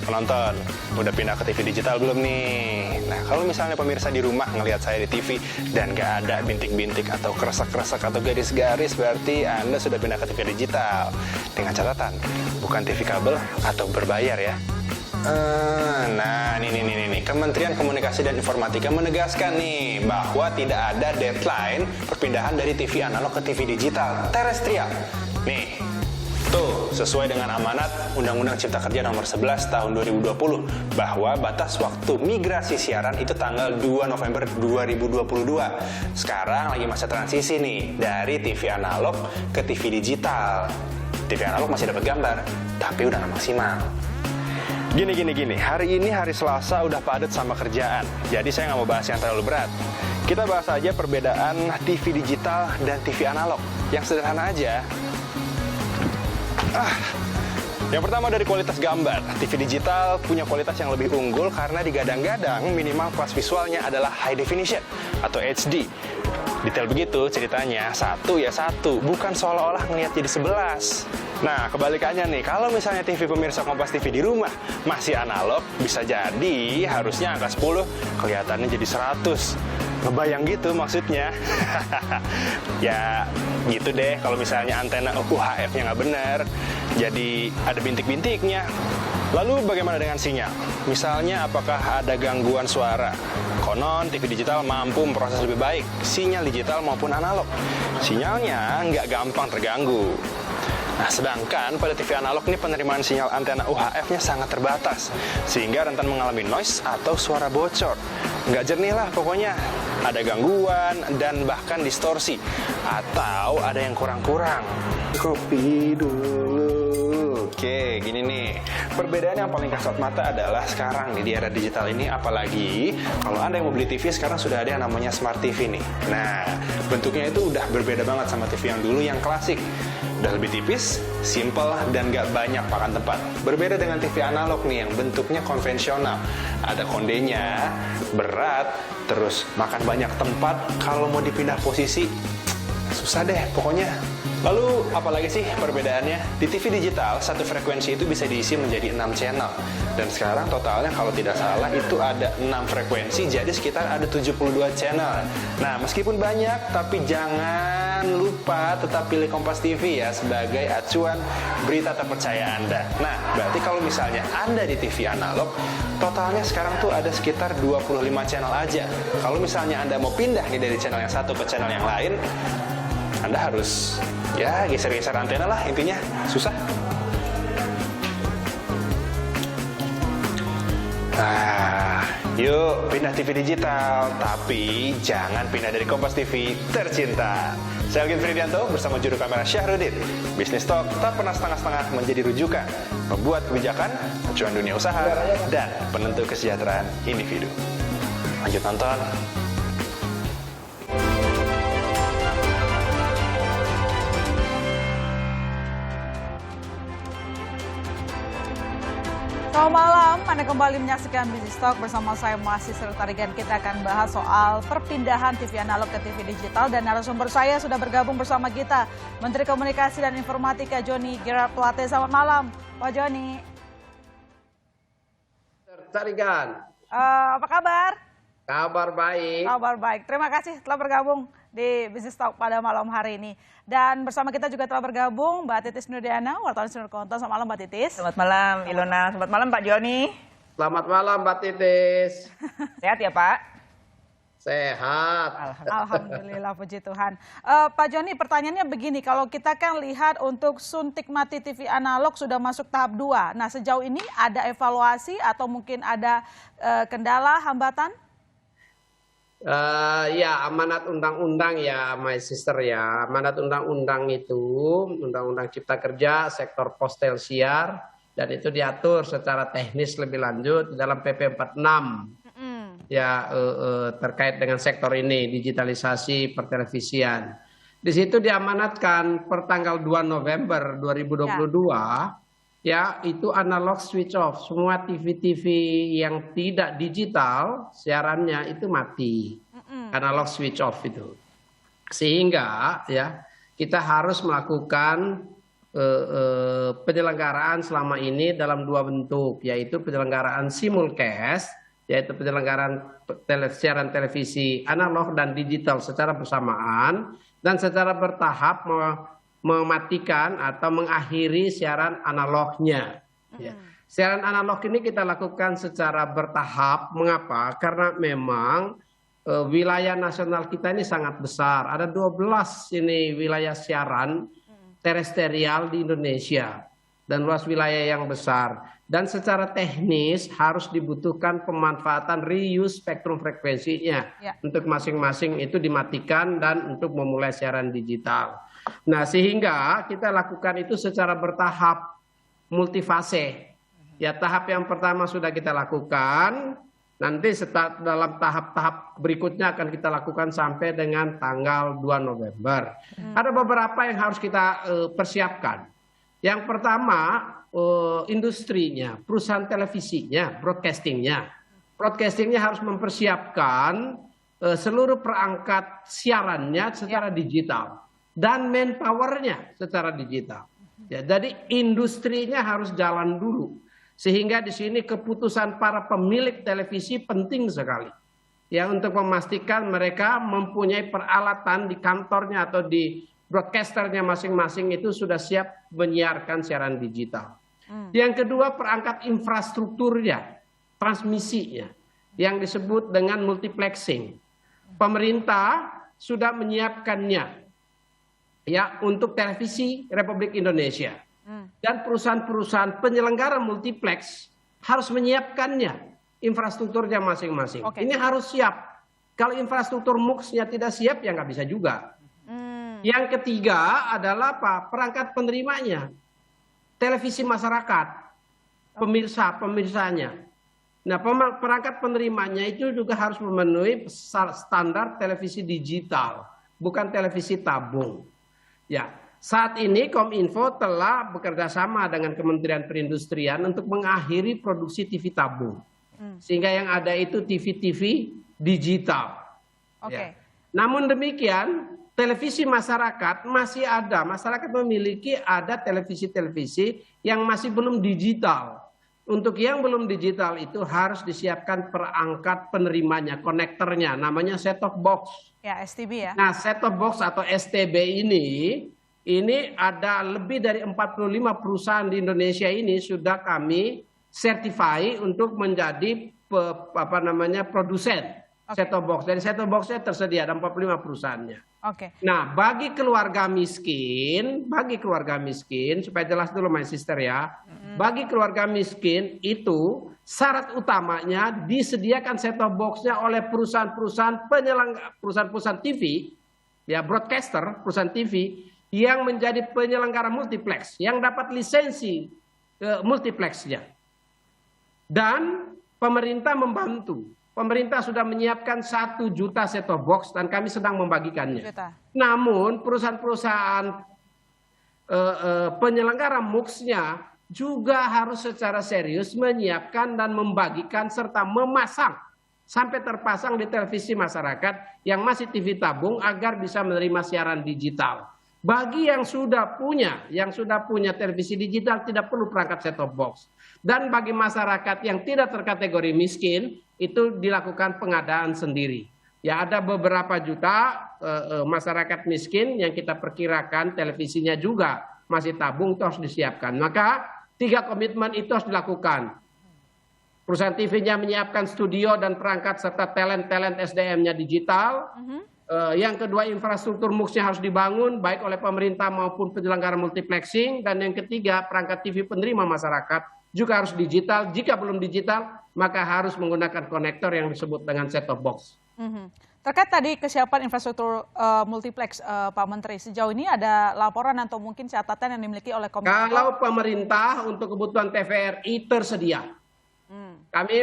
penonton, udah pindah ke TV digital belum nih? Nah, kalau misalnya pemirsa di rumah ngelihat saya di TV dan gak ada bintik-bintik atau kresek-kresek atau garis-garis, berarti Anda sudah pindah ke TV digital. Dengan catatan, bukan TV kabel atau berbayar ya. Nah, nih. Kementerian Komunikasi dan Informatika menegaskan nih bahwa tidak ada deadline perpindahan dari TV analog ke TV digital terestrial. Nih, tuh, sesuai dengan amanat Undang-Undang Cipta Kerja Nomor 11 Tahun 2020 bahwa batas waktu migrasi siaran itu tanggal 2 November 2022. Sekarang lagi masa transisi nih dari TV analog ke TV digital. TV analog masih dapat gambar, tapi udah nggak maksimal. Gini. Hari ini hari Selasa udah padat sama kerjaan. Jadi saya nggak mau bahas yang terlalu berat. Kita bahas aja perbedaan TV digital dan TV analog. Yang sederhana aja. Yang pertama dari kualitas gambar. TV digital punya kualitas yang lebih unggul karena digadang-gadang minimal kelas visualnya adalah high definition atau HD. Detail begitu ceritanya, satu ya satu, bukan seolah-olah ngeliat jadi 11. Nah, kebalikannya nih, kalau misalnya TV pemirsa Kompas TV di rumah masih analog, bisa jadi harusnya angka 10 kelihatannya jadi 100. Ngebayang gitu maksudnya. Ya, gitu deh kalau misalnya antena UHF-nya nggak bener, jadi ada bintik-bintiknya. Lalu bagaimana dengan sinyal? Misalnya apakah ada gangguan suara? Konon TV digital mampu memproses lebih baik sinyal digital maupun analog. Sinyalnya nggak gampang terganggu. Nah, sedangkan pada TV analog ini penerimaan sinyal antena UHF-nya sangat terbatas, sehingga rentan mengalami noise atau suara bocor. Nggak jernih lah pokoknya, ada gangguan dan bahkan distorsi, atau ada yang kurang-kurang. Kopi dulu. Oke, gini nih. Perbedaan yang paling kasat mata adalah sekarang nih di era digital ini, apalagi kalau Anda yang mau beli TV sekarang sudah ada yang namanya Smart TV nih. Nah, bentuknya itu udah berbeda banget sama TV yang dulu yang klasik. Udah lebih tipis, simple, dan gak banyak pakan tempat. Berbeda dengan TV analog nih yang bentuknya konvensional. Ada kondenya, berat, terus makan banyak tempat. Kalau mau dipindah posisi, susah deh pokoknya. Lalu apalagi sih perbedaannya? Di TV digital, satu frekuensi itu bisa diisi menjadi 6 channel. Dan sekarang totalnya kalau tidak salah itu ada 6 frekuensi, jadi sekitar ada 72 channel. Nah, meskipun banyak, tapi jangan lupa tetap pilih Kompas TV ya sebagai acuan berita terpercaya Anda. Nah, berarti kalau misalnya Anda di TV analog, totalnya sekarang tuh ada sekitar 25 channel aja. Kalau misalnya Anda mau pindah nih dari channel yang satu ke channel yang lain, Anda harus ya geser-geser antena lah, intinya susah. Nah, yuk pindah TV digital, tapi jangan pindah dari Kompas TV tercinta. Saya Algin Fridianto bersama juru kamera Syahrudin. Bisnis Talk tak pernah setengah-setengah menjadi rujukan, membuat kebijakan, acuan dunia usaha, dan penentu kesejahteraan individu. Lanjut nonton. Selamat malam, Anda kembali menyaksikan Business Talk bersama saya Masih Tarigan. Kita akan bahas soal perpindahan TV analog ke TV digital dan narasumber saya sudah bergabung bersama kita, Menteri Komunikasi dan Informatika Johnny Gerard Plate. Selamat malam, Pak Johnny. Tarigan. Apa kabar? Kabar baik. Kabar baik. Terima kasih telah bergabung di Business Talk pada malam hari ini. Dan bersama kita juga telah bergabung Mbak Titis Nurdiana, wartawan Senior Konten. Selamat malam Mbak Titis. Selamat malam Ilona, selamat malam Pak Joni. Selamat malam Mbak Titis. Sehat ya Pak? Sehat. Alhamdulillah, puji Tuhan. Pak Joni, pertanyaannya begini, kalau kita kan lihat untuk suntik mati TV analog sudah masuk tahap 2. Nah, sejauh ini ada evaluasi atau mungkin ada kendala, hambatan? Ya, amanat undang-undang ya, my sister ya. Amanat undang-undang itu, undang-undang Cipta Kerja, sektor pos telsiar, dan itu diatur secara teknis lebih lanjut dalam PP 46. Ya, terkait dengan sektor ini, digitalisasi pertelevisian. Di situ diamanatkan per tanggal 2 November 2022, ya itu analog switch off. Semua TV-TV yang tidak digital siarannya itu mati. Analog switch off itu. Sehingga ya kita harus melakukan penyelenggaraan selama ini dalam dua bentuk, yaitu penyelenggaraan simulcast, yaitu penyelenggaraan siaran televisi analog dan digital secara bersamaan, dan secara bertahap mematikan atau mengakhiri siaran analognya. Ya. Siaran analog ini kita lakukan secara bertahap. Mengapa? Karena memang wilayah nasional kita ini sangat besar. Ada 12 ini wilayah siaran terestrial di Indonesia dan luas wilayah yang besar. Dan secara teknis harus dibutuhkan pemanfaatan reuse spektrum frekuensinya untuk masing-masing itu dimatikan dan untuk memulai siaran digital. Nah, sehingga kita lakukan itu secara bertahap, multifase. Ya, tahap yang pertama sudah kita lakukan, nanti dalam tahap-tahap berikutnya akan kita lakukan sampai dengan tanggal 2 November. Ada beberapa yang harus kita persiapkan. Yang pertama, industrinya, perusahaan televisinya, broadcastingnya. Broadcastingnya harus mempersiapkan seluruh perangkat siarannya secara digital dan manpowernya secara digital. Ya, jadi industrinya harus jalan dulu. Sehingga di sini keputusan para pemilik televisi penting sekali. Ya, untuk memastikan mereka mempunyai peralatan di kantornya atau di broadcasternya masing-masing itu sudah siap menyiarkan siaran digital. Yang kedua, perangkat infrastrukturnya, transmisinya, yang disebut dengan multiplexing. Pemerintah sudah menyiapkannya ya untuk televisi Republik Indonesia. Dan perusahaan-perusahaan penyelenggara multiplex harus menyiapkannya, infrastrukturnya masing-masing. Ini harus siap. Kalau infrastruktur MUX-nya tidak siap, ya nggak bisa juga. Yang ketiga adalah apa? Perangkat penerimanya. Televisi masyarakat, pemirsanya. Nah, perangkat penerimanya itu juga harus memenuhi standar televisi digital, bukan televisi tabung. Ya. Saat ini Kominfo telah bekerja sama dengan Kementerian Perindustrian untuk mengakhiri produksi TV tabung. Sehingga yang ada itu TV-TV digital. Ya. Namun demikian, televisi masyarakat masih ada. Masyarakat memiliki ada televisi-televisi yang masih belum digital. Untuk yang belum digital itu harus disiapkan perangkat penerimanya, konektornya, namanya set-top box. Ya, STB ya. Nah, set-top box atau STB ini ada lebih dari 45 perusahaan di Indonesia ini sudah kami certify untuk menjadi produsen set-top box. Dari set-top boxnya tersedia ada 45 perusahaannya. Nah, bagi keluarga miskin supaya jelas dulu my sister ya. Bagi keluarga miskin itu syarat utamanya disediakan set-top boxnya oleh perusahaan-perusahaan penyelenggara, perusahaan-perusahaan TV, ya broadcaster, perusahaan TV yang menjadi penyelenggara multiplex, yang dapat lisensi multiplexnya. Dan pemerintah membantu. Pemerintah sudah menyiapkan 1 juta set-top box dan kami sedang membagikannya. Namun perusahaan-perusahaan penyelenggara MUX-nya juga harus secara serius menyiapkan dan membagikan serta memasang sampai terpasang di televisi masyarakat yang masih TV tabung agar bisa menerima siaran digital. Bagi yang sudah punya televisi digital tidak perlu perangkat set-top box. Dan bagi masyarakat yang tidak terkategori miskin itu dilakukan pengadaan sendiri. Ya, ada beberapa juta masyarakat miskin yang kita perkirakan televisinya juga masih tabung itu harus disiapkan. Maka 3 komitmen itu harus dilakukan. Perusahaan TV-nya menyiapkan studio dan perangkat serta talent SDM-nya digital. Yang kedua, infrastruktur MUX-nya harus dibangun baik oleh pemerintah maupun penyelenggara multiplexing. Dan yang ketiga, perangkat TV penerima masyarakat juga harus digital. Jika belum digital, maka harus menggunakan konektor yang disebut dengan set-top box. Terkait tadi kesiapan infrastruktur multiplex, Pak Menteri, sejauh ini ada laporan atau mungkin catatan yang dimiliki oleh Kominfo? Kalau pemerintah untuk kebutuhan TVRI tersedia. Kami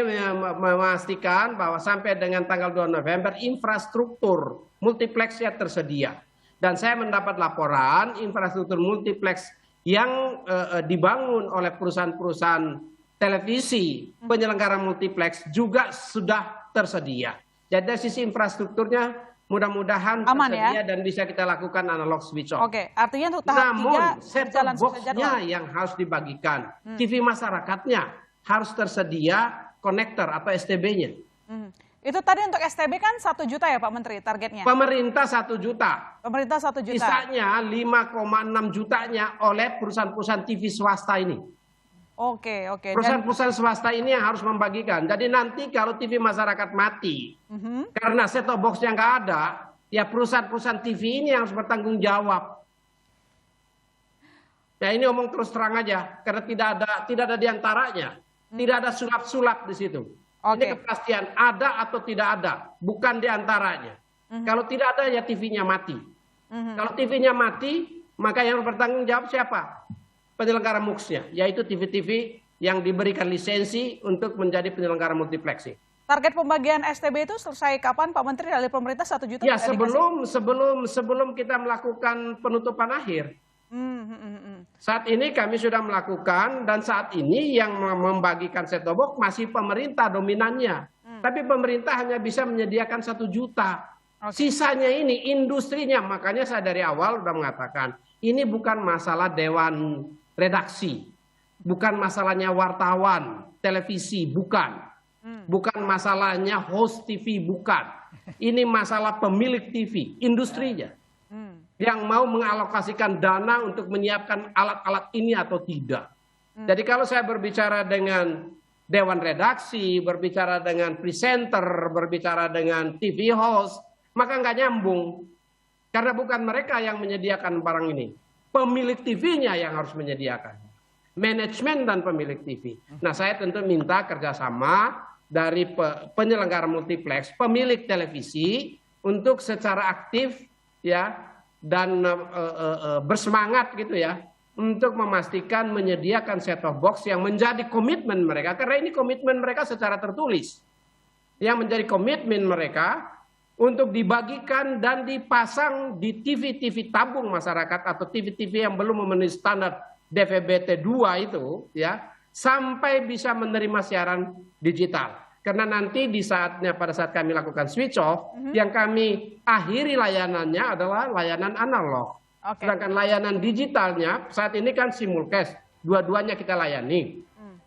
memastikan bahwa sampai dengan tanggal 2 November infrastruktur multiplexnya tersedia. Dan saya mendapat laporan infrastruktur multiplex yang dibangun oleh perusahaan-perusahaan televisi penyelenggara multiplex juga sudah tersedia. Jadi dari sisi infrastrukturnya mudah-mudahan Aman, tersedia ya? dan bisa kita lakukan analog switch off. Oke, artinya untuk tahap Namun 3 set berjalan top sesuai jadwal. box-nya yang harus dibagikan. TV masyarakatnya harus tersedia konektor atau STB-nya. Itu tadi untuk STB kan 1 juta ya Pak Menteri targetnya? Pemerintah 1 juta. Pemerintah 1 juta. Sisanya 5,6 jutanya oleh perusahaan-perusahaan TV swasta ini. Oke. Dan, Perusahaan-perusahaan swasta ini yang harus membagikan. Jadi nanti kalau TV masyarakat mati, karena set-top box-nya nggak ada, ya perusahaan-perusahaan TV ini yang harus bertanggung jawab. Ya ini omong terus terang aja, karena tidak ada diantaranya, tidak ada sulap-sulap di situ. Ini kepastian ada atau tidak ada, bukan diantaranya. Kalau tidak ada ya TV-nya mati. Kalau TV-nya mati, maka yang bertanggung jawab siapa? Penyelenggara MUX-nya, yaitu TV-TV yang diberikan lisensi untuk menjadi penyelenggara multiplexing. target pembagian STB itu selesai kapan Pak Menteri dari pemerintah 1 juta? Ya sebelum kita melakukan penutupan akhir. Saat ini kami sudah melakukan dan saat ini yang membagikan set-top box masih pemerintah dominannya. Tapi pemerintah hanya bisa menyediakan 1 juta. Sisanya ini industrinya, makanya saya dari awal sudah mengatakan ini bukan masalah dewan redaksi, bukan masalahnya wartawan, televisi, bukan. Bukan masalahnya host TV, bukan. Ini masalah pemilik TV, industrinya. Yang mau mengalokasikan dana untuk menyiapkan alat-alat ini atau tidak. Jadi kalau saya berbicara dengan dewan redaksi, berbicara dengan presenter, berbicara dengan TV host, maka nggak nyambung. Karena bukan mereka yang menyediakan barang ini. Pemilik TV-nya yang harus menyediakan. Manajemen dan pemilik TV. Nah saya tentu minta kerjasama dari penyelenggara multiplex, pemilik televisi, untuk secara aktif ya dan bersemangat gitu ya untuk memastikan menyediakan set-top box yang menjadi komitmen mereka, karena ini komitmen mereka secara tertulis, yang menjadi komitmen mereka untuk dibagikan dan dipasang di TV-TV tabung masyarakat atau TV-TV yang belum memenuhi standar DVB-T2 itu ya, sampai bisa menerima siaran digital. Karena nanti pada saat kami lakukan switch off, yang kami akhiri layanannya adalah layanan analog. Sedangkan layanan digitalnya saat ini kan simulcast, dua-duanya kita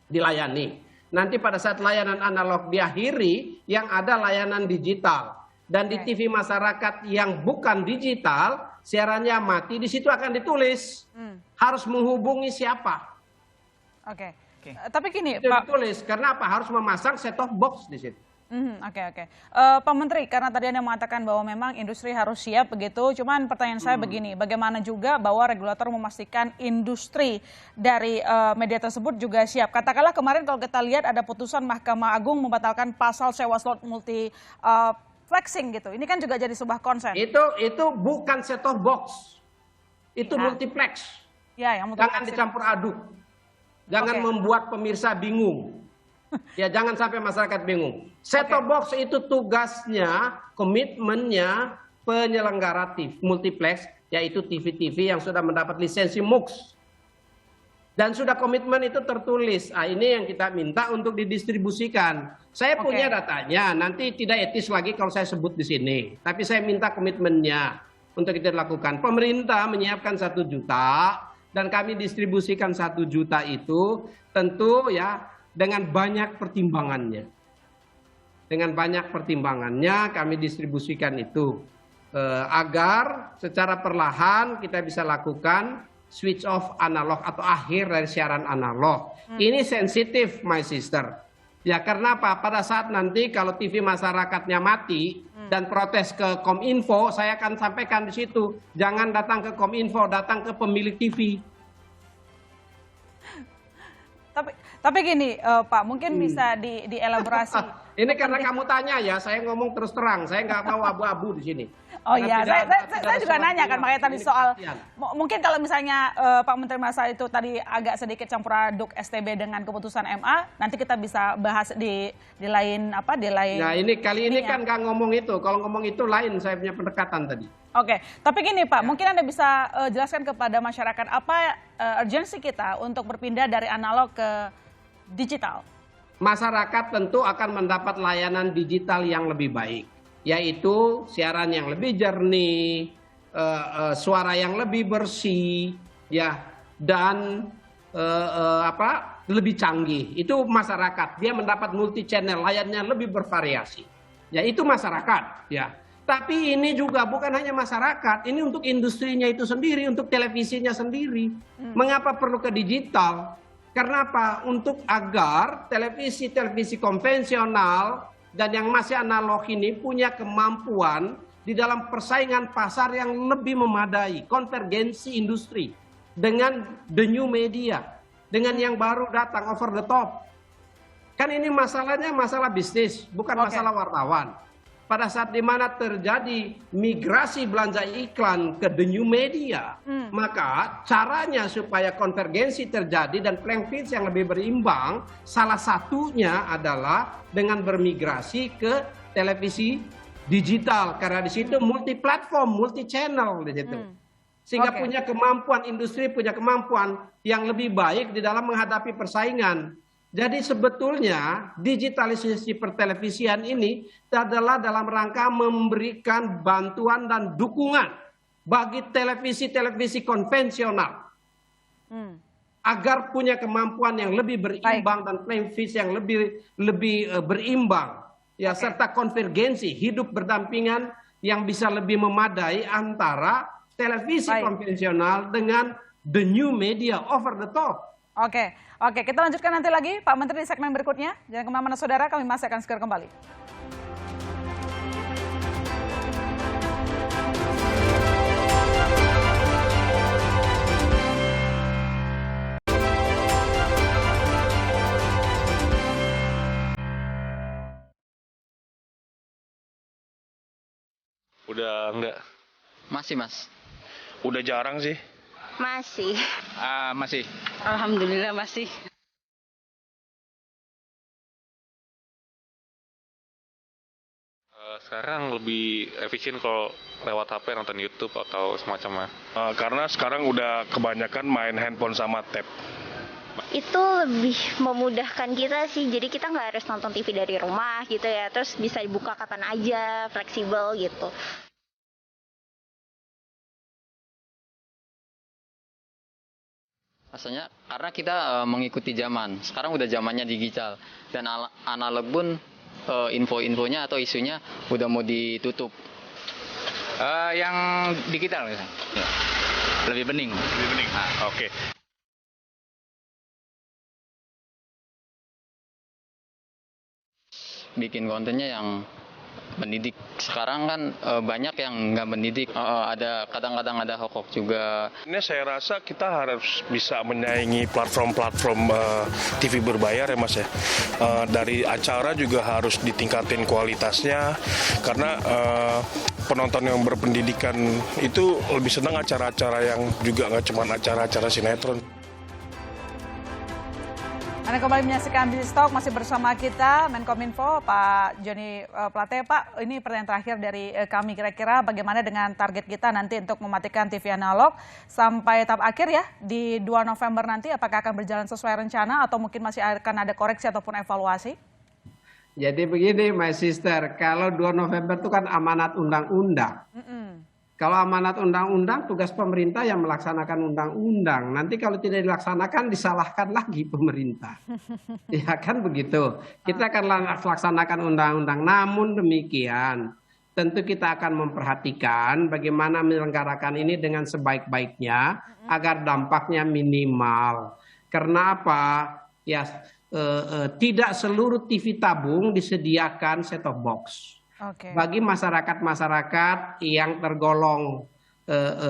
dilayani. Nanti pada saat layanan analog diakhiri, yang ada layanan digital. Dan di TV masyarakat yang bukan digital, siarannya mati, di situ akan ditulis harus menghubungi siapa. Tapi gini, itu Pak. Ditulis karena apa? Harus memasang set-top box di situ. Pak Menteri, karena tadi Anda mengatakan bahwa memang industri harus siap begitu, cuman pertanyaan saya begini, bagaimana juga bahwa regulator memastikan industri dari media tersebut juga siap? Katakanlah kemarin kalau kita lihat ada putusan Mahkamah Agung membatalkan pasal sewa slot multiplexing gitu. Ini kan juga jadi sebuah konsen. Itu bukan set-top box, itu multiplex. Ya, yang jangan dicampur aduk, jangan membuat pemirsa bingung. Ya jangan sampai masyarakat bingung. Set-top box itu tugasnya, komitmennya penyelenggara TV multiplex, yaitu TV-TV yang sudah mendapat lisensi MUX. Dan sudah komitmen itu tertulis. Ini yang kita minta untuk didistribusikan. Saya punya datanya, nanti tidak etis lagi kalau saya sebut di sini. Tapi saya minta komitmennya untuk kita lakukan. Pemerintah menyiapkan 1 juta dan kami distribusikan 1 juta itu tentu ya dengan banyak pertimbangannya. Dengan banyak pertimbangannya kami distribusikan itu. Agar secara perlahan kita bisa lakukan switch off analog atau akhir dari siaran analog. Ini sensitif, my sister. Ya karena apa? Pada saat nanti kalau TV masyarakatnya mati dan protes ke Kominfo, saya akan sampaikan di situ. Jangan datang ke Kominfo, datang ke pemilik TV. Tapi gini, Pak, mungkin bisa dielaborasi. Ini karena kamu tanya ya, saya ngomong terus terang, saya nggak mau abu-abu di sini. Oh iya, saya juga nanya kan makanya tadi soal, mungkin kalau misalnya Pak Menteri Masa itu tadi agak sedikit campur aduk STB dengan keputusan MA, nanti kita bisa bahas di lain di lain. Nah ini kali ini kan nggak ngomong itu, kalau ngomong itu lain saya punya pendekatan tadi. Tapi gini Pak, mungkin Anda bisa jelaskan kepada masyarakat apa urgensi kita untuk berpindah dari analog ke digital. Masyarakat tentu akan mendapat layanan digital yang lebih baik. yaitu siaran yang lebih jernih, suara yang lebih bersih, ya, dan lebih canggih. Itu masyarakat, dia mendapat multi channel, layarnya lebih bervariasi. Ya, itu masyarakat, ya. Tapi ini juga bukan hanya masyarakat, ini untuk industrinya itu sendiri, untuk televisinya sendiri. Mengapa perlu ke digital? Karena apa? Untuk agar televisi-televisi konvensional dan yang masih analog ini punya kemampuan di dalam persaingan pasar yang lebih memadai, konvergensi industri dengan the new media, dengan yang baru datang over the top. Kan ini masalahnya masalah bisnis, bukan masalah wartawan. Pada saat dimana terjadi migrasi belanja iklan ke the new media, maka caranya supaya konvergensi terjadi dan playing field yang lebih berimbang, salah satunya adalah dengan bermigrasi ke televisi digital, karena di situ multi platform, multi channel di situ. Sehingga punya kemampuan, industri punya kemampuan yang lebih baik di dalam menghadapi persaingan. Jadi sebetulnya digitalisasi pertelevisian ini adalah dalam rangka memberikan bantuan dan dukungan bagi televisi-televisi konvensional agar punya kemampuan yang lebih berimbang dan playing field yang lebih berimbang, ya, serta konvergensi hidup berdampingan yang bisa lebih memadai antara televisi konvensional dengan the new media over the top. Oke, kita lanjutkan nanti lagi Pak Menteri di segmen berikutnya. Jangan kemana-mana saudara, kami masih akan segera kembali. Udah enggak? Masih, Mas. Udah jarang sih. Masih. Masih. Alhamdulillah masih. Sekarang lebih efisien kalau lewat HP nonton YouTube atau semacamnya. Karena sekarang udah kebanyakan main handphone sama tab. Itu lebih memudahkan kita sih. Jadi kita nggak harus nonton TV dari rumah gitu ya. Terus bisa dibuka kapan aja, fleksibel gitu. Rasanya karena kita mengikuti zaman. Sekarang udah zamannya digital dan analog pun info-infonya atau isunya udah mau ditutup. Yang digital misalnya. Ya. Lebih bening. Oke. Bikin kontennya yang mendidik. Sekarang kan banyak yang nggak mendidik. Ada kadang-kadang ada hoax juga. Ini saya rasa kita harus bisa menyaingi platform-platform TV berbayar ya Mas ya. Dari acara juga harus ditingkatin kualitasnya karena penonton yang berpendidikan itu lebih senang acara-acara yang juga nggak cuma acara-acara sinetron. Anda kembali menyaksikan Business Talk, masih bersama kita Menkominfo Pak Joni Plate. Pak, ini pertanyaan terakhir dari kami, kira-kira bagaimana dengan target kita nanti untuk mematikan TV analog sampai tahap akhir ya di 2 November nanti, apakah akan berjalan sesuai rencana atau mungkin masih akan ada koreksi ataupun evaluasi? Jadi begini my sister, kalau 2 November itu kan amanat undang-undang. Kalau amanat undang-undang, tugas pemerintah yang melaksanakan undang-undang. Nanti kalau tidak dilaksanakan, disalahkan lagi pemerintah. Ya kan begitu. Kita akan laksanakan undang-undang. Namun demikian, tentu kita akan memperhatikan bagaimana menyelenggarakan ini dengan sebaik-baiknya, agar dampaknya minimal. Karena apa? Ya, tidak seluruh TV tabung disediakan set-top box. Bagi masyarakat-masyarakat yang tergolong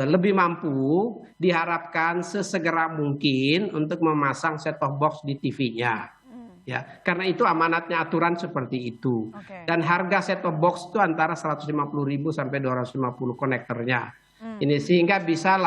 lebih mampu, diharapkan sesegera mungkin untuk memasang set-top box di TV-nya. Ya, karena itu amanatnya aturan seperti itu. Dan harga set-top box itu antara 150.000 sampai 250 konektornya. Ini sehingga bisa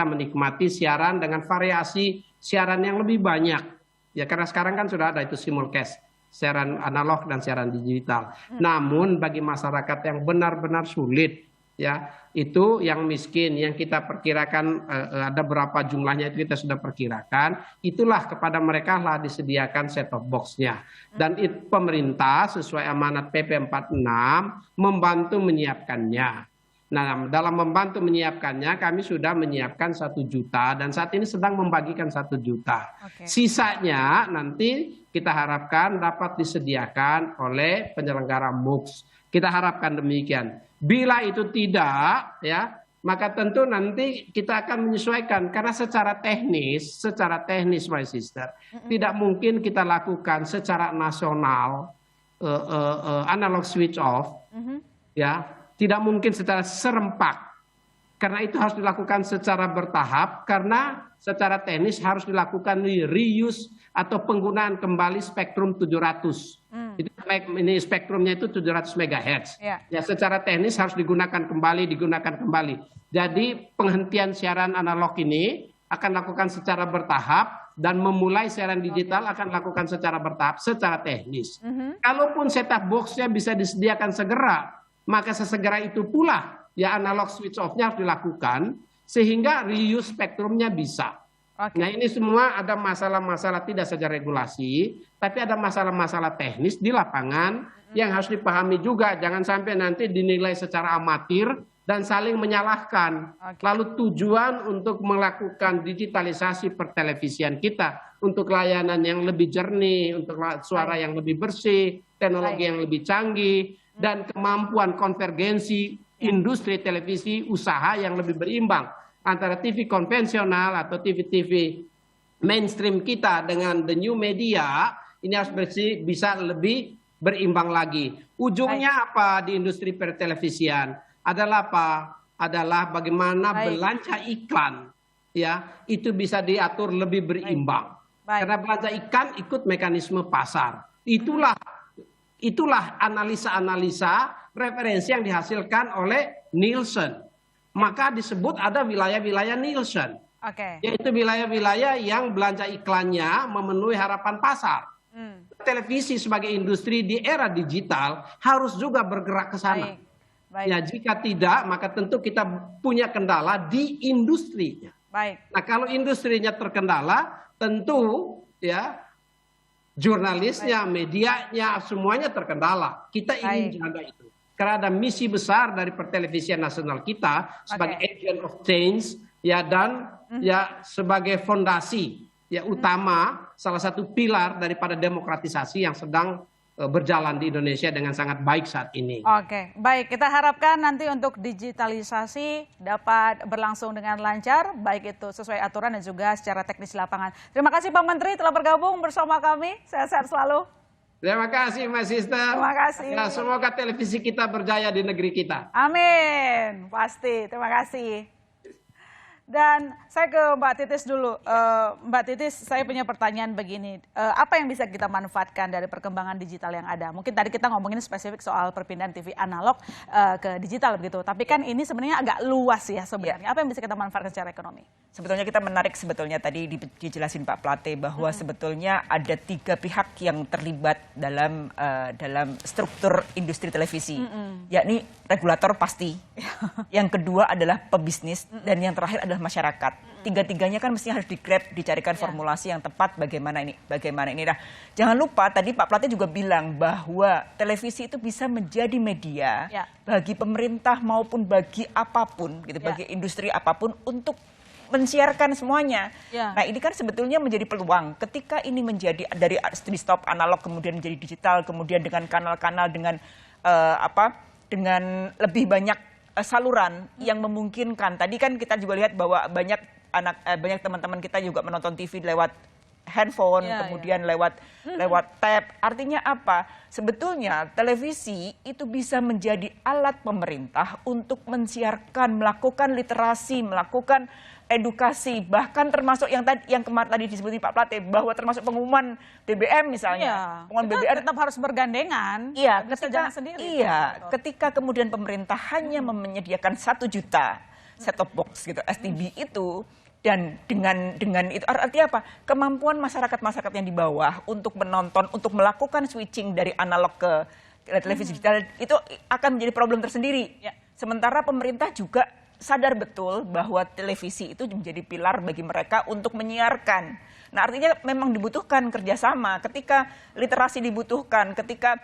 menikmati siaran dengan variasi siaran yang lebih banyak. Ya, karena sekarang kan sudah ada itu simulcast, siaran analog dan siaran digital. Namun bagi masyarakat yang benar-benar sulit ya itu yang miskin yang kita perkirakan ada berapa jumlahnya itu kita sudah perkirakan, itulah kepada mereka lah disediakan set top box-nya. Dan pemerintah sesuai amanat PP 46 membantu menyiapkannya. Nah, dalam membantu menyiapkannya kami sudah menyiapkan 1 juta dan saat ini sedang membagikan 1 juta. Sisanya nanti kita harapkan dapat disediakan oleh penyelenggara MUX. Kita harapkan demikian. Bila itu tidak, ya, maka tentu nanti kita akan menyesuaikan karena secara teknis, my sister, tidak mungkin kita lakukan secara nasional analog switch off, ya, tidak mungkin secara serempak. Karena itu harus dilakukan secara bertahap, karena secara teknis harus dilakukan reuse atau penggunaan kembali spektrum 700. Ini spektrumnya itu 700 MHz. Ya, secara teknis harus digunakan kembali. Jadi penghentian siaran analog ini akan lakukan secara bertahap dan memulai siaran digital akan lakukan secara bertahap, secara teknis. Kalaupun set-top box-nya bisa disediakan segera, maka sesegera itu pula ya analog switch off-nya harus dilakukan sehingga reuse spektrumnya bisa. Nah ini semua ada masalah-masalah tidak saja regulasi, tapi ada masalah-masalah teknis di lapangan yang harus dipahami juga. Jangan sampai nanti dinilai secara amatir dan saling menyalahkan. Lalu tujuan untuk melakukan digitalisasi pertelevisian kita, untuk layanan yang lebih jernih, untuk suara yang lebih bersih, teknologi yang lebih canggih, dan kemampuan konvergensi industri televisi usaha yang lebih berimbang antara TV konvensional atau TV-TV mainstream kita dengan the new media, ini harus bisa lebih berimbang lagi. Ujungnya apa di industri pertelevisian? Adalah apa? Adalah bagaimana belanja iklan, ya, itu bisa diatur lebih berimbang. Karena belanja iklan ikut mekanisme pasar. Itulah analisa-analisa referensi yang dihasilkan oleh Nielsen. Maka disebut ada wilayah-wilayah Nielsen. Yaitu wilayah-wilayah yang belanja iklannya memenuhi harapan pasar. Televisi sebagai industri di era digital harus juga bergerak ke sana. Ya, jika tidak, maka tentu kita punya kendala di industrinya. Nah, kalau industrinya terkendala, tentu ya jurnalisnya, medianya, semuanya terkendala. Kita ingin jaga itu. Karena ada misi besar dari pertelevisian nasional kita sebagai agent of change, ya, dan ya sebagai fondasi ya utama, salah satu pilar daripada demokratisasi yang sedang berjalan di Indonesia dengan sangat baik saat ini. Baik, kita harapkan nanti untuk digitalisasi dapat berlangsung dengan lancar, baik itu sesuai aturan dan juga secara teknis lapangan. Terima kasih Pak Menteri telah bergabung bersama kami. Sehat-sehat selalu. Terima kasih, Mas Sister. Terima kasih. Ya, semoga televisi kita berjaya di negeri kita. Amin, pasti. Terima kasih. Dan saya ke Mbak Titis dulu. Mbak Titis, saya punya pertanyaan begini. Apa yang bisa kita manfaatkan dari perkembangan digital yang ada? Mungkin tadi kita ngomongin spesifik soal perpindahan TV analog ke digital begitu. Tapi kan ini sebenarnya agak luas ya sebenarnya. Apa yang bisa kita manfaatkan secara ekonomi? Sebetulnya kita menarik tadi dijelasin Pak Plate bahwa sebetulnya ada 3 pihak yang terlibat dalam struktur industri televisi. Yakni regulator pasti. Yang kedua adalah pebisnis dan yang terakhir adalah masyarakat. Tiga-tiganya kan mestinya harus dicarikan formulasi yang tepat bagaimana ini. Nah, jangan lupa tadi Pak Plate juga bilang bahwa televisi itu bisa menjadi media bagi pemerintah maupun bagi apapun gitu, bagi industri apapun untuk mensiarkan semuanya. Nah, ini kan sebetulnya menjadi peluang ketika ini menjadi dari stop analog kemudian menjadi digital, kemudian dengan kanal-kanal dengan dengan lebih banyak saluran yang memungkinkan. Tadi kan kita juga lihat bahwa banyak teman-teman kita juga menonton TV lewat handphone, kemudian lewat tab. Artinya apa? Sebetulnya televisi itu bisa menjadi alat pemerintah untuk mensiarkan, melakukan literasi, melakukan edukasi, bahkan termasuk yang kemarin tadi disebutin Pak Plate bahwa termasuk pengumuman BBM misalnya. Pengumuman BBM tetap harus bergandengan. Ketika kemudian pemerintah hanya menyediakan 1 juta set-top box gitu, STB itu, dan dengan itu artinya apa? Kemampuan masyarakat yang di bawah untuk menonton, untuk melakukan switching dari analog ke televisi digital itu akan menjadi problem tersendiri. Sementara pemerintah juga sadar betul bahwa televisi itu menjadi pilar bagi mereka untuk menyiarkan. Nah, artinya memang dibutuhkan kerjasama. Ketika literasi dibutuhkan, ketika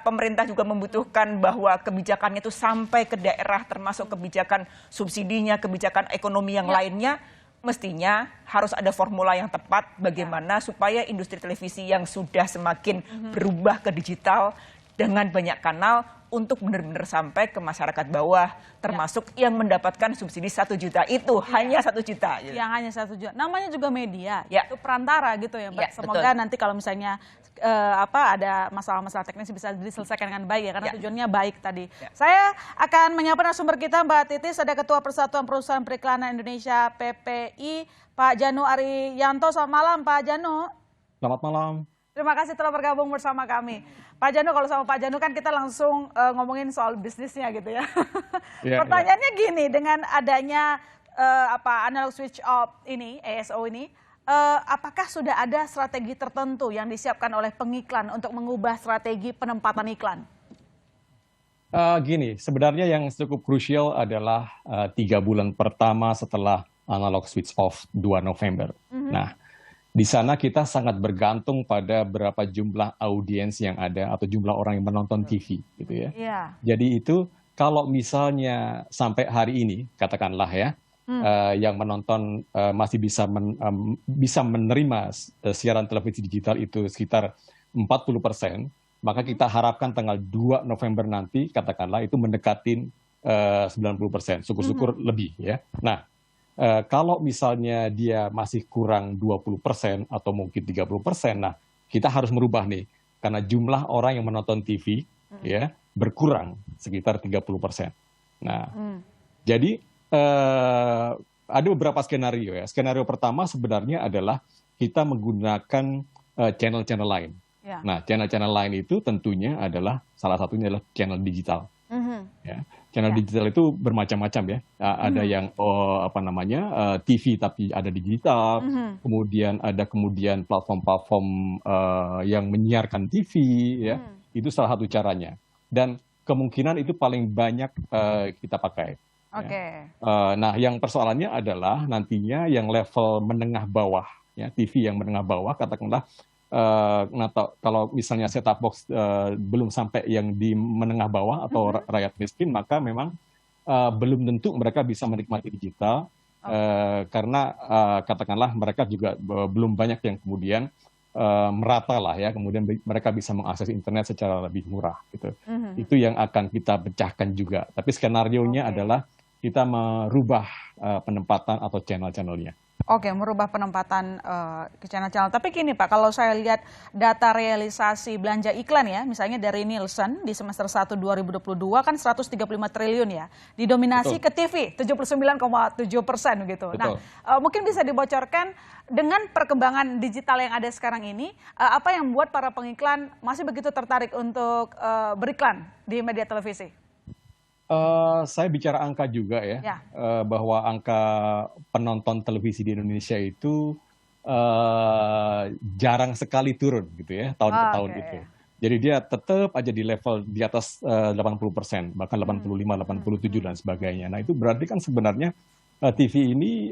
pemerintah juga membutuhkan bahwa kebijakannya itu sampai ke daerah, termasuk kebijakan subsidinya, kebijakan ekonomi yang lainnya, mestinya harus ada formula yang tepat bagaimana supaya industri televisi yang sudah semakin berubah ke digital dengan banyak kanal untuk benar-benar sampai ke masyarakat bawah, termasuk yang mendapatkan subsidi 1 juta itu hanya 1 juta. Yang hanya 1 juta. Namanya juga media, Ya. itu perantara gitu ya, Mbak. Ya, Semoga betul. nanti kalau misalnya ada masalah-masalah teknis bisa diselesaikan dengan baik ya, karena Ya. tujuannya baik tadi. Ya. Saya akan menyapa narasumber kita, Mbak Titis, ada Ketua Persatuan Perusahaan Periklanan Indonesia PPI, Pak Janu Ariyanto. Selamat malam, Pak Janu. Selamat malam. Terima kasih telah bergabung bersama kami. Pak Janu, kalau sama Pak Janu kan kita langsung ngomongin soal bisnisnya gitu ya. Iya, Pertanyaannya gini, dengan adanya analog switch off ini, ASO ini, apakah sudah ada strategi tertentu yang disiapkan oleh pengiklan untuk mengubah strategi penempatan iklan? Gini, sebenarnya yang cukup krusial adalah 3 bulan pertama setelah analog switch off 2 November. Nah, di sana kita sangat bergantung pada berapa jumlah audiens yang ada atau jumlah orang yang menonton TV, gitu ya. Iya. Jadi itu kalau misalnya sampai hari ini, katakanlah ya, yang menonton masih bisa menerima siaran televisi digital itu sekitar 40%, maka kita harapkan tanggal 2 November nanti, katakanlah itu mendekatin 90%, syukur-syukur lebih ya. Nah, kalau misalnya dia masih kurang 20% atau mungkin 30%, nah kita harus merubah nih, karena jumlah orang yang menonton TV ya berkurang sekitar 30%. Nah, jadi ada beberapa skenario ya. Skenario pertama sebenarnya adalah kita menggunakan channel-channel lain. Ya. Nah, channel-channel lain itu tentunya adalah salah satunya adalah channel digital. Ya. Channel digital itu bermacam-macam ya. Ada yang TV tapi ada digital. Kemudian ada platform-platform yang menyiarkan TV ya. Itu salah satu caranya. Dan kemungkinan itu paling banyak kita pakai. Oke. Ya. Nah, yang persoalannya adalah nantinya yang level menengah bawah ya, TV yang menengah bawah katakanlah kalau misalnya set-top box belum sampai yang di menengah bawah atau rakyat miskin, maka memang belum tentu mereka bisa menikmati digital karena katakanlah mereka juga belum banyak yang kemudian merata lah ya, kemudian mereka bisa mengakses internet secara lebih murah gitu. Itu yang akan kita pecahkan juga. Tapi skenario-nya adalah kita merubah penempatan atau channel-channelnya. Oke, merubah penempatan ke channel-channel. Tapi gini Pak, kalau saya lihat data realisasi belanja iklan ya, misalnya dari Nielsen di semester 1 2022 kan 135 triliun ya, didominasi ke TV 79,7% gitu. Betul. Nah, mungkin bisa dibocorkan dengan perkembangan digital yang ada sekarang ini, apa yang membuat para pengiklan masih begitu tertarik untuk beriklan di media televisi? Saya bicara angka juga ya, bahwa angka penonton televisi di Indonesia itu jarang sekali turun gitu ya, tahun ke tahun itu. Jadi dia tetap aja di level di atas 80%, bahkan 85, 87 dan sebagainya. Nah itu berarti kan sebenarnya TV ini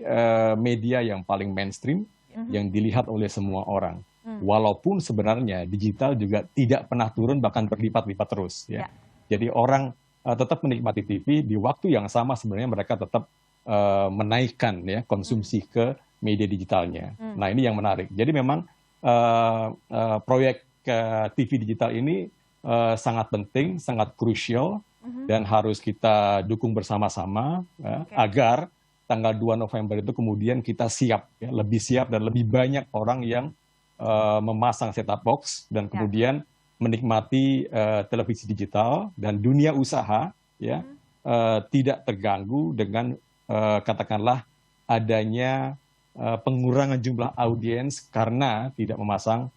media yang paling mainstream, yang dilihat oleh semua orang. Walaupun sebenarnya digital juga tidak pernah turun, bahkan berlipat-lipat terus ya. Jadi orang tetap menikmati TV, di waktu yang sama sebenarnya mereka tetap menaikkan ya konsumsi ke media digitalnya. Nah ini yang menarik. Jadi memang proyek TV digital ini sangat penting, sangat krusial dan harus kita dukung bersama-sama agar tanggal 2 November itu kemudian kita siap, ya, lebih siap dan lebih banyak orang yang memasang set-top box dan kemudian menikmati televisi digital dan dunia usaha ya tidak terganggu dengan katakanlah adanya pengurangan jumlah audiens karena tidak memasang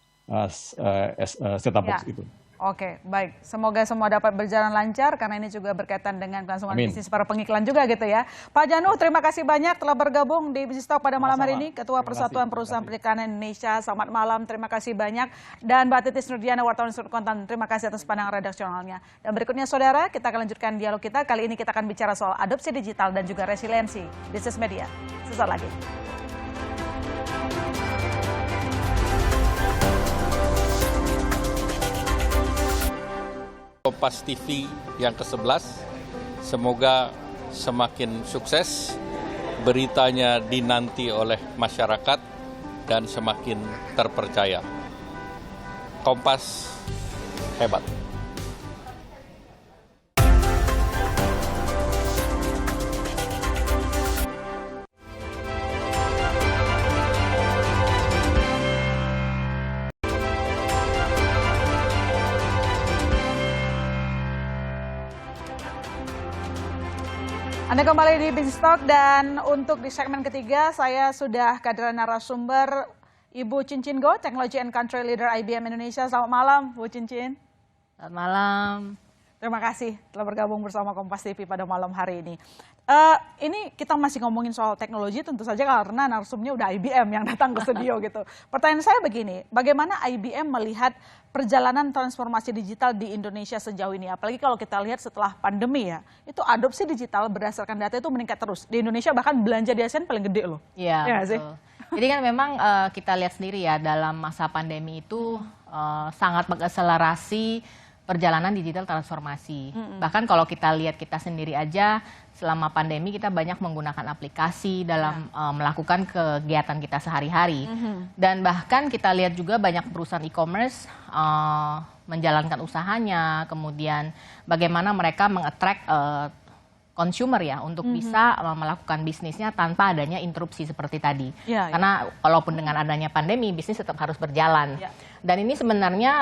set-top box itu. Oke, baik. Semoga semua dapat berjalan lancar karena ini juga berkaitan dengan kelangsungan Amin. bisnis para pengiklan juga gitu ya. Pak Janu, terima kasih banyak telah bergabung di Bisnis Talk pada malam hari ini. Ketua Persatuan Perusahaan Perikanan Indonesia. Selamat malam, terima kasih banyak. Dan Mbak Titis Nurdiana, wartawan Sudut Konten, terima kasih atas pandangan redaksionalnya. Dan berikutnya saudara, kita akan lanjutkan dialog kita. Kali ini kita akan bicara soal adopsi digital dan juga resiliensi bisnis media. Sesaat lagi. Kompas TV yang ke-11, semoga semakin sukses, beritanya dinanti oleh masyarakat dan semakin terpercaya. Kompas hebat. Anda kembali di Bisnis Talk dan untuk di segmen ketiga saya sudah kehadiran narasumber Ibu Cincin Go, Technology and Country Leader IBM Indonesia. Selamat malam, Bu Cincin. Selamat malam. Terima kasih telah bergabung bersama Kompas TV pada malam hari ini. Ini kita masih ngomongin soal teknologi tentu saja karena narsumnya udah IBM yang datang ke studio gitu. Pertanyaan saya begini, bagaimana IBM melihat perjalanan transformasi digital di Indonesia sejauh ini? Apalagi kalau kita lihat setelah pandemi ya, itu adopsi digital berdasarkan data itu meningkat terus. Di Indonesia bahkan belanja di ASEAN paling gede loh. Iya, Ya, betul. sih? Jadi kan memang kita lihat sendiri ya dalam masa pandemi itu sangat mengakselerasi perjalanan digital transformasi. Bahkan kalau kita lihat kita sendiri aja selama pandemi kita banyak menggunakan aplikasi dalam melakukan kegiatan kita sehari-hari. Dan bahkan kita lihat juga banyak perusahaan e-commerce menjalankan usahanya, kemudian bagaimana mereka mengattract consumer ya untuk bisa melakukan bisnisnya tanpa adanya interupsi seperti tadi. Ya, Karena walaupun dengan adanya pandemi bisnis tetap harus berjalan. Ya. Dan ini sebenarnya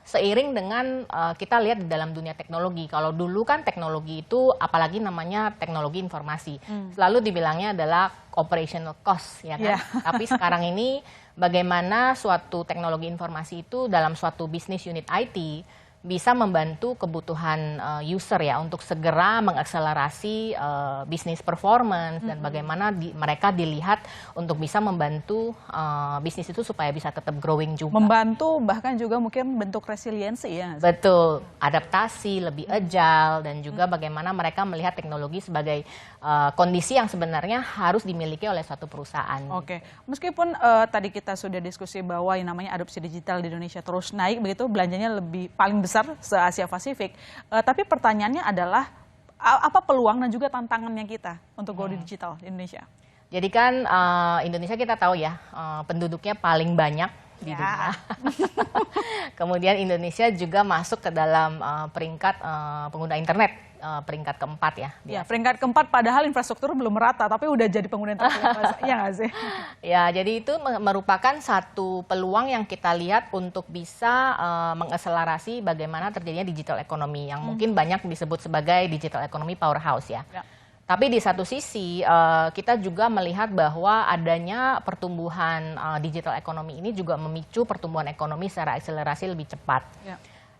seiring dengan kita lihat di dalam dunia teknologi. Kalau dulu kan teknologi itu apalagi namanya teknologi informasi. Selalu dibilangnya adalah operational cost ya kan. Yeah. Tapi sekarang ini bagaimana suatu teknologi informasi itu dalam suatu bisnis unit IT bisa membantu kebutuhan user ya untuk segera mengakselerasi bisnis performance dan bagaimana mereka dilihat untuk bisa membantu bisnis itu supaya bisa tetap growing juga. Membantu bahkan juga mungkin bentuk resiliensi ya. Betul, adaptasi, lebih agile dan juga bagaimana mereka melihat teknologi sebagai kondisi yang sebenarnya harus dimiliki oleh suatu perusahaan. Oke, meskipun tadi kita sudah diskusi bahwa yang namanya adopsi digital di Indonesia terus naik begitu, belanjanya lebih paling besar se-Asia Pasifik. Tapi pertanyaannya adalah apa peluang dan juga tantangannya kita untuk go di digital di Indonesia? Jadi kan Indonesia kita tahu ya penduduknya paling banyak di dunia. Kemudian Indonesia juga masuk ke dalam peringkat pengguna internet peringkat keempat ya. Ya, peringkat keempat padahal infrastruktur belum merata, tapi udah jadi pengguna internet. Iya nggak sih? Ya, jadi itu merupakan satu peluang yang kita lihat untuk bisa mengakselerasi bagaimana terjadinya digital economy yang mungkin banyak disebut sebagai digital economy powerhouse ya. Tapi di satu sisi kita juga melihat bahwa adanya pertumbuhan digital economy ini juga memicu pertumbuhan ekonomi secara akselerasi lebih cepat. Ya.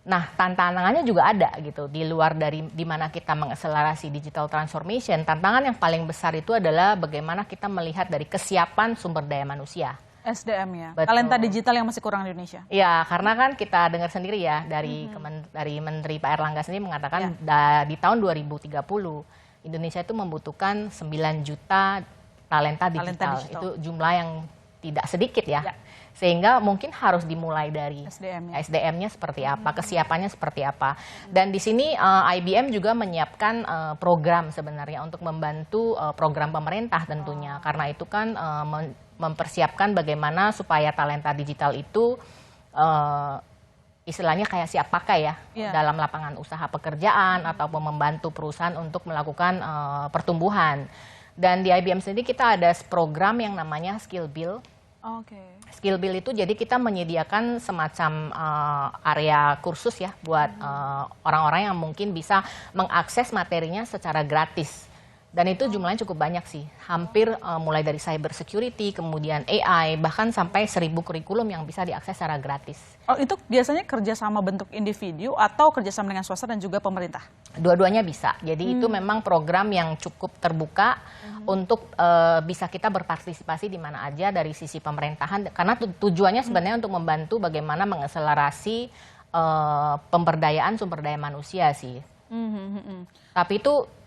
Nah, tantangannya juga ada gitu di luar dari di mana kita mengakselerasi digital transformation. Tantangan yang paling besar itu adalah bagaimana kita melihat dari kesiapan sumber daya manusia. SDM ya, Betul. talenta digital yang masih kurang di Indonesia. Ya, karena kan kita dengar sendiri ya dari dari Menteri Pak Erlangga sendiri mengatakan di tahun 2030 Indonesia itu membutuhkan 9 juta talenta digital. Itu jumlah yang tidak sedikit ya. Sehingga mungkin harus dimulai dari SDM-nya seperti apa, kesiapannya seperti apa. Dan di sini IBM juga menyiapkan program sebenarnya untuk membantu program pemerintah tentunya. Karena itu kan mempersiapkan bagaimana supaya talenta digital itu istilahnya kayak siap pakai ya dalam lapangan usaha pekerjaan ataupun membantu perusahaan untuk melakukan pertumbuhan. Dan di IBM sendiri kita ada program yang namanya Skill Build. Skill Build itu jadi kita menyediakan semacam area kursus ya buat orang-orang yang mungkin bisa mengakses materinya secara gratis. Dan itu jumlahnya cukup banyak sih, hampir mulai dari cyber security, kemudian AI, bahkan sampai 1000 kurikulum yang bisa diakses secara gratis. Oh, itu biasanya kerjasama bentuk individu atau kerjasama dengan swasta dan juga pemerintah? Dua-duanya bisa. Jadi itu memang program yang cukup terbuka untuk bisa kita berpartisipasi di mana aja dari sisi pemerintahan. Karena tujuannya sebenarnya untuk membantu bagaimana mengakselerasi pemberdayaan sumber daya manusia sih. Tapi itu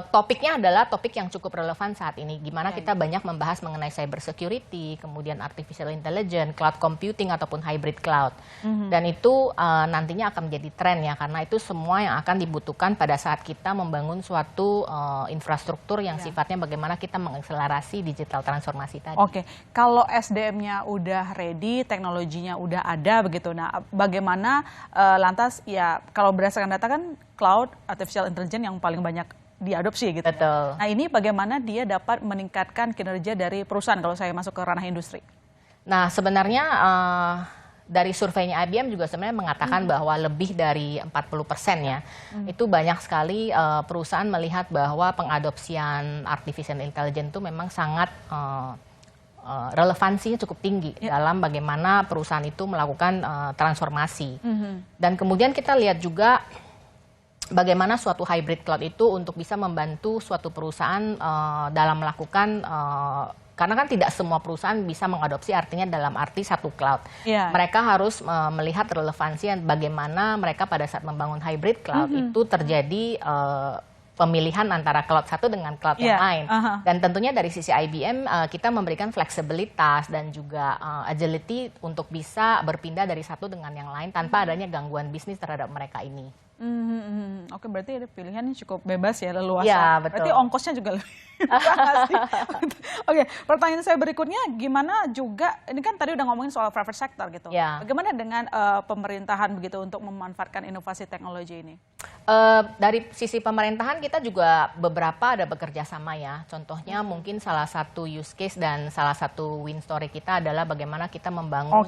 topiknya adalah topik yang cukup relevan saat ini. Gimana kita banyak membahas mengenai cyber security, kemudian artificial intelligence, cloud computing ataupun hybrid cloud. Dan itu nantinya akan menjadi tren ya, karena itu semua yang akan dibutuhkan pada saat kita membangun suatu infrastruktur yang sifatnya bagaimana kita mengakselerasi digital transformasi tadi. Oke, kalau SDM-nya udah ready, teknologinya udah ada begitu. Nah, bagaimana lantas ya kalau berdasarkan data kan cloud, artificial intelligence yang paling banyak diadopsi gitu. Betul. Nah, ini bagaimana dia dapat meningkatkan kinerja dari perusahaan kalau saya masuk ke ranah industri? Nah, sebenarnya dari surveinya IBM juga sebenarnya mengatakan bahwa lebih dari 40% ya, itu banyak sekali perusahaan melihat bahwa pengadopsian artificial intelligence itu memang sangat relevansinya cukup tinggi dalam bagaimana perusahaan itu melakukan transformasi. Dan kemudian kita lihat juga bagaimana suatu hybrid cloud itu untuk bisa membantu suatu perusahaan dalam melakukan, karena kan tidak semua perusahaan bisa mengadopsi artinya dalam arti satu cloud. Mereka harus melihat relevansi bagaimana mereka pada saat membangun hybrid cloud itu terjadi pemilihan antara cloud satu dengan cloud yang lain. Dan tentunya dari sisi IBM kita memberikan fleksibilitas dan juga agility untuk bisa berpindah dari satu dengan yang lain tanpa adanya gangguan bisnis terhadap mereka ini. Oke, berarti ada pilihannya cukup bebas ya, leluasa. Ya, betul. Berarti ongkosnya juga lebih murah sih. Oke, pertanyaan saya berikutnya, gimana juga, ini kan tadi udah ngomongin soal private sector gitu. Bagaimana dengan pemerintahan begitu untuk memanfaatkan inovasi teknologi ini? Dari sisi pemerintahan kita juga beberapa ada bekerja sama ya. Contohnya mungkin salah satu use case dan salah satu win story kita adalah bagaimana kita membangun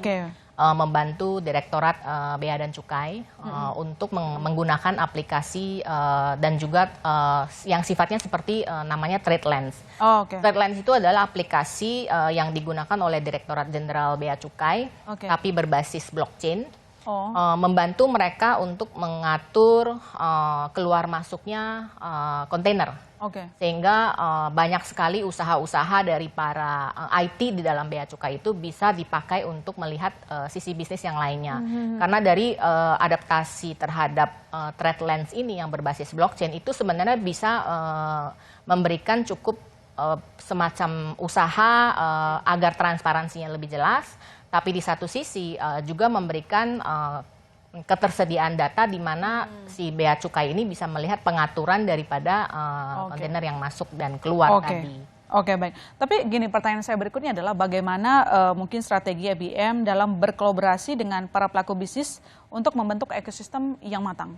membantu Direktorat Bea dan Cukai untuk menggunakan aplikasi dan juga yang sifatnya seperti namanya TradeLens. TradeLens itu adalah aplikasi yang digunakan oleh Direktorat Jenderal Bea Cukai, tapi berbasis blockchain. Membantu mereka untuk mengatur keluar masuknya kontainer. Sehingga banyak sekali usaha-usaha dari para IT di dalam Bea Cukai itu bisa dipakai untuk melihat sisi bisnis yang lainnya. Karena dari adaptasi terhadap TradeLens ini yang berbasis blockchain itu sebenarnya bisa memberikan cukup semacam usaha agar transparansinya lebih jelas, tapi di satu sisi juga memberikan ketersediaan data di mana si Bea Cukai ini bisa melihat pengaturan daripada kontainer yang masuk dan keluar tadi. Oke, baik. Tapi gini, pertanyaan saya berikutnya adalah bagaimana mungkin strategi IBM dalam berkolaborasi dengan para pelaku bisnis untuk membentuk ekosistem yang matang?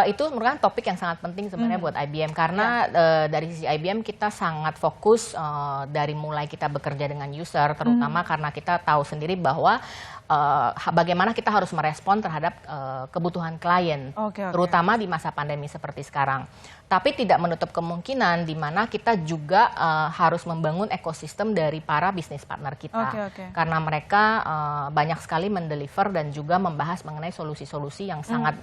Itu merupakan topik yang sangat penting sebenarnya buat IBM karena dari sisi IBM kita sangat fokus dari mulai kita bekerja dengan user, terutama karena kita tahu sendiri bahwa bagaimana kita harus merespon terhadap kebutuhan klien, terutama di masa pandemi seperti sekarang. Tapi tidak menutup kemungkinan di mana kita juga harus membangun ekosistem dari para bisnis partner kita, karena mereka banyak sekali mendeliver dan juga membahas mengenai solusi-solusi yang sangat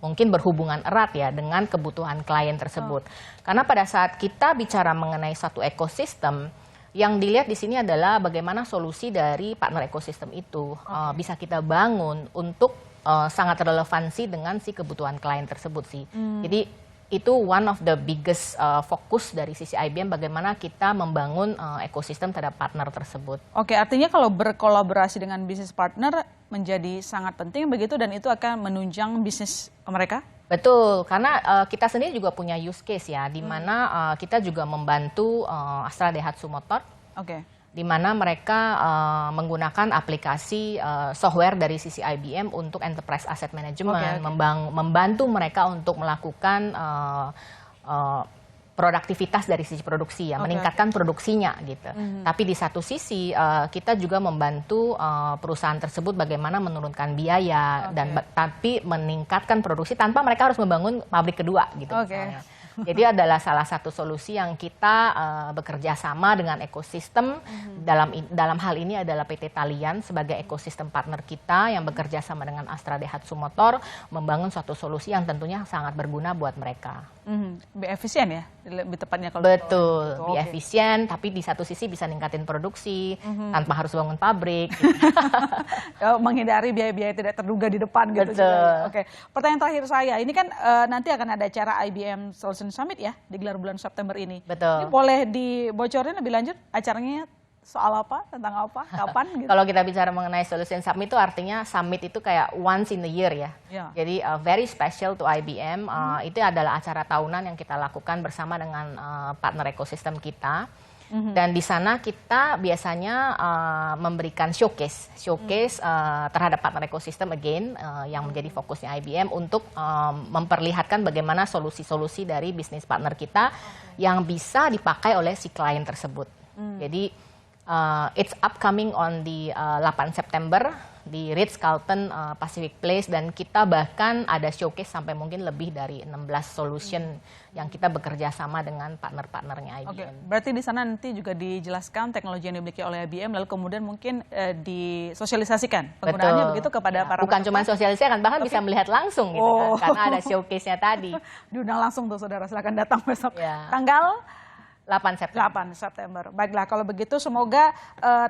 mungkin berhubungan erat ya dengan kebutuhan klien tersebut. Karena pada saat kita bicara mengenai satu ekosistem, yang dilihat di sini adalah bagaimana solusi dari partner ekosistem itu bisa kita bangun untuk sangat relevansi dengan si kebutuhan klien tersebut sih. Jadi itu one of the biggest fokus dari sisi IBM bagaimana kita membangun ekosistem terhadap partner tersebut. Oke, artinya kalau berkolaborasi dengan bisnis partner menjadi sangat penting begitu dan itu akan menunjang bisnis mereka? Betul, karena kita sendiri juga punya use case ya, di mana kita juga membantu Astra Daihatsu Motor, di mana mereka menggunakan aplikasi software dari sisi IBM untuk enterprise asset management, membantu mereka untuk melakukan produktivitas dari sisi produksi ya, meningkatkan produksinya gitu. Tapi di satu sisi kita juga membantu perusahaan tersebut bagaimana menurunkan biaya dan tapi meningkatkan produksi tanpa mereka harus membangun pabrik kedua gitu. Jadi adalah salah satu solusi yang kita bekerja sama dengan ekosistem. Dalam hal ini adalah PT Talian sebagai ekosistem partner kita yang bekerja sama dengan Astra Daihatsu Motor membangun suatu solusi yang tentunya sangat berguna buat mereka. Lebih efisien ya, lebih tepatnya kalau betul, lebih efisien, tapi di satu sisi bisa ningkatin produksi tanpa harus bangun pabrik. Gitu. Menghindari biaya-biaya tidak terduga di depan gitu. Betul. Oke, pertanyaan terakhir saya, ini kan nanti akan ada acara IBM Solution Summit ya, digelar bulan September ini. Betul. Ini boleh dibocorin lebih lanjut acaranya? Soal apa? Tentang apa? Kapan? Gitu? Kalau kita bicara mengenai Solution Summit itu artinya summit itu kayak once in a year ya. Jadi very special to IBM. Itu adalah acara tahunan yang kita lakukan bersama dengan partner ekosistem kita. Dan di sana kita biasanya memberikan showcase terhadap partner ekosistem yang menjadi fokusnya IBM untuk memperlihatkan bagaimana solusi-solusi dari bisnis partner kita yang bisa dipakai oleh si klien tersebut. Jadi it's upcoming on the 8 September di Ritz-Carlton Pacific Place, dan kita bahkan ada showcase sampai mungkin lebih dari 16 solution yang kita bekerja sama dengan partner-partnernya IBM. Oke, berarti di sana nanti juga dijelaskan teknologi yang dimiliki oleh IBM, lalu kemudian mungkin disosialisasikan penggunaannya. Betul. Begitu kepada para bukan cuma sosialisasikan, bahkan bisa melihat langsung gitu kan, karena ada showcase-nya tadi. Diundang langsung tuh saudara, silakan datang besok. Tanggal 8 September. Baiklah, kalau begitu semoga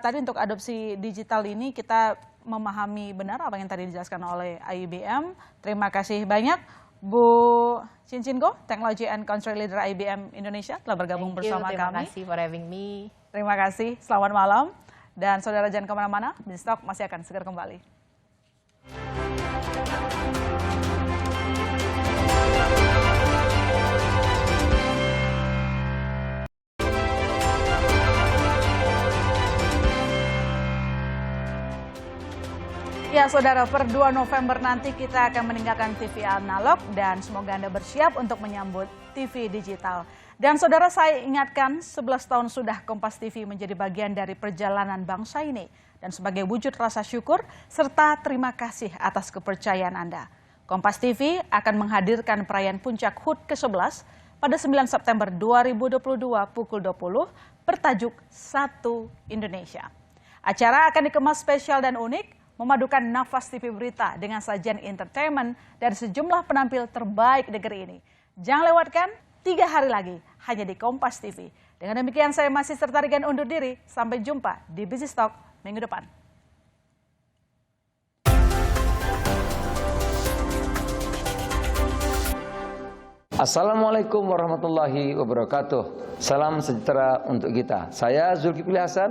tadi untuk adopsi digital ini kita memahami benar apa yang tadi dijelaskan oleh IBM. Terima kasih banyak Bu Chin Chin Goh, Technology and Country Leader IBM Indonesia telah bergabung bersama kami. Terima kasih for having me. Terima kasih, selamat malam. Dan saudara jangan kemana-mana, Business Talk masih akan segera kembali. Ya saudara, per 2 November nanti kita akan meninggalkan TV analog dan semoga Anda bersiap untuk menyambut TV digital. Dan saudara, saya ingatkan 11 tahun sudah Kompas TV menjadi bagian dari perjalanan bangsa ini. Dan sebagai wujud rasa syukur serta terima kasih atas kepercayaan Anda. Kompas TV akan menghadirkan perayaan puncak HUT ke-11 pada 9 September 2022 pukul 20 bertajuk Satu Indonesia. Acara akan dikemas spesial dan unik, memadukan nafas TV berita dengan sajian entertainment dari sejumlah penampil terbaik negeri ini. Jangan lewatkan 3 hari lagi hanya di Kompas TV. Dengan demikian saya masih Sertarigan undur diri. Sampai jumpa di Business Talk minggu depan. Assalamualaikum warahmatullahi wabarakatuh. Salam sejahtera untuk kita. Saya Zulkifli Hasan,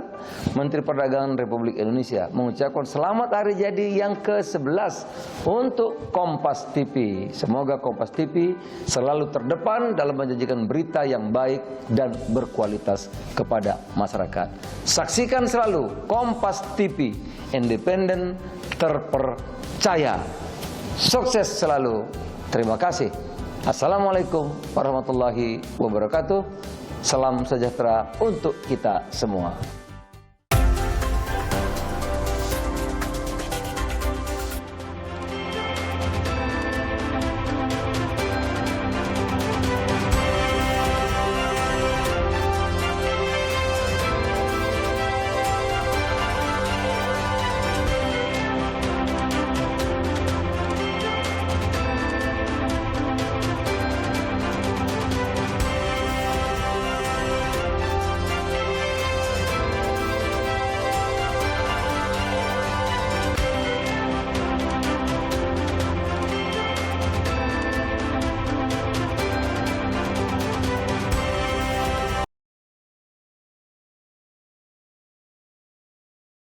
Menteri Perdagangan Republik Indonesia, mengucapkan selamat hari jadi yang ke-11 untuk Kompas TV. Semoga Kompas TV selalu terdepan dalam menjanjikan berita yang baik dan berkualitas kepada masyarakat. Saksikan selalu Kompas TV, independen, terpercaya. Sukses selalu. Terima kasih. Assalamualaikum warahmatullahi wabarakatuh. Salam sejahtera untuk kita semua.